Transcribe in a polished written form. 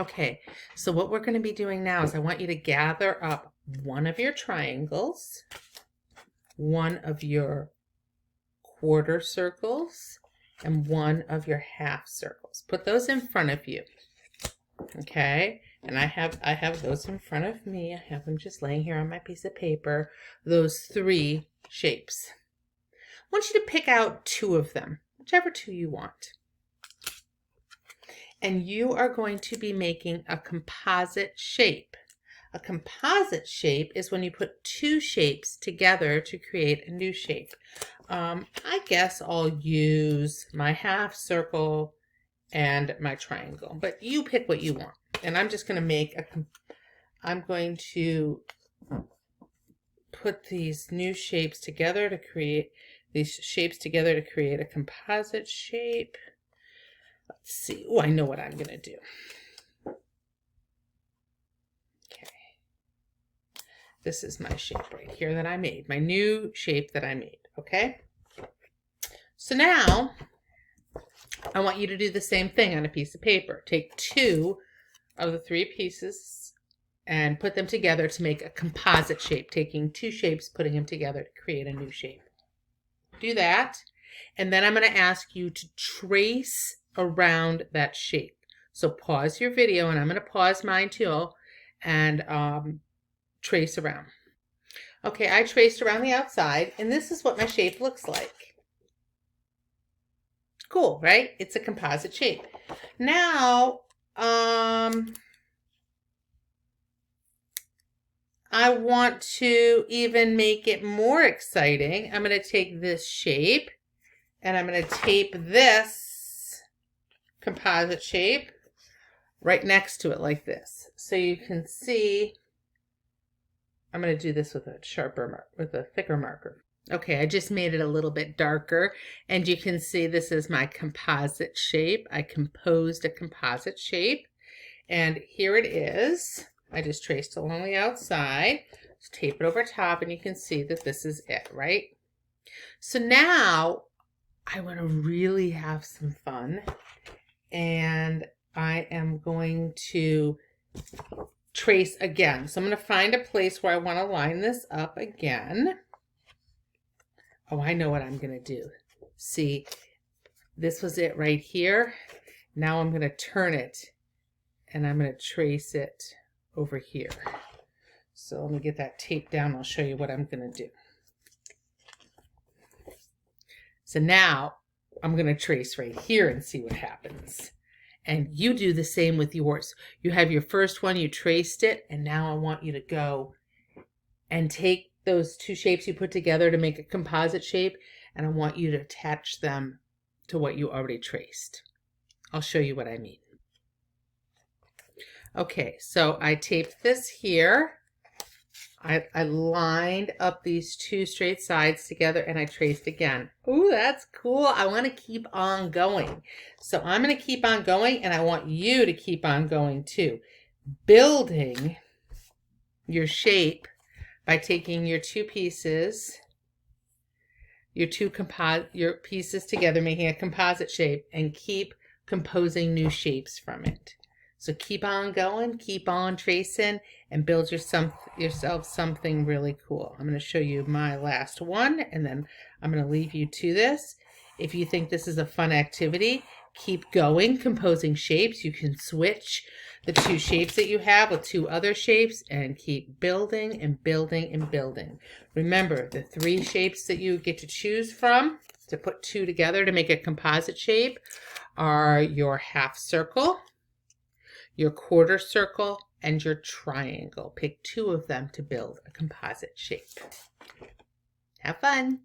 Okay, so what we're going to be doing now is I want you to gather up one of your triangles, one of your quarter circles, and one of your half circles. Put those in front of you. Okay, and I have those in front of me. I have them just laying here on my piece of paper. Those three shapes. I want you to pick out two of them, whichever two you want. And you are going to be making a composite shape. A composite shape is when you put two shapes together to create a new shape. I guess I'll use my half circle and my triangle, but you pick what you want. And I'm just going to make I'm going to put these new shapes together to create a composite shape. Let's see. Oh, I know what I'm going to do. Okay. This is my shape right here that I made, my new shape that I made, okay? So now I want you to do the same thing on a piece of paper. Take two of the three pieces and put them together to make a composite shape, taking two shapes, putting them together to create a new shape. Do that, and then I'm going to ask you to trace around that shape. So pause your video, and I'm going to pause mine too, and trace around. Okay, I traced around the outside, and this is what my shape looks like. Cool, right? It's a composite shape. Now, I want to even make it more exciting. I'm going to take this shape and I'm going to tape this composite shape right next to it like this. So you can see, I'm going to do this with a thicker marker. Okay, I just made it a little bit darker, and you can see this is my composite shape. I composed a composite shape, and here it is. I just traced along the outside. Just tape it over top, and you can see that this is it, right? So now I want to really have some fun, and I am going to trace again. So I'm going to find a place where I want to line this up again. Oh, I know what I'm going to do. See, this was it right here. Now I'm going to turn it, and I'm going to trace it over here. So let me get that tape down. I'll show you what I'm going to do. So now I'm going to trace right here and see what happens. And you do the same with yours. You have your first one, you traced it, and now I want you to go and take those two shapes you put together to make a composite shape, and I want you to attach them to what you already traced. I'll show you what I mean. Okay, so I taped this here. I lined up these two straight sides together and I traced again. Ooh, that's cool. I want to keep on going. So I'm going to keep on going, and I want you to keep on going too. Building your shape by taking your two pieces, your pieces together, making a composite shape, and keep composing new shapes from it. So keep on going, keep on tracing, and build yourself something really cool. I'm going to show you my last one, and then I'm going to leave you to this. If you think this is a fun activity, keep going, composing shapes. You can switch the two shapes that you have with two other shapes and keep building and building and building. Remember, the three shapes that you get to choose from to put two together to make a composite shape are your half circle, your quarter circle, and your triangle. Pick two of them to build a composite shape. Have fun!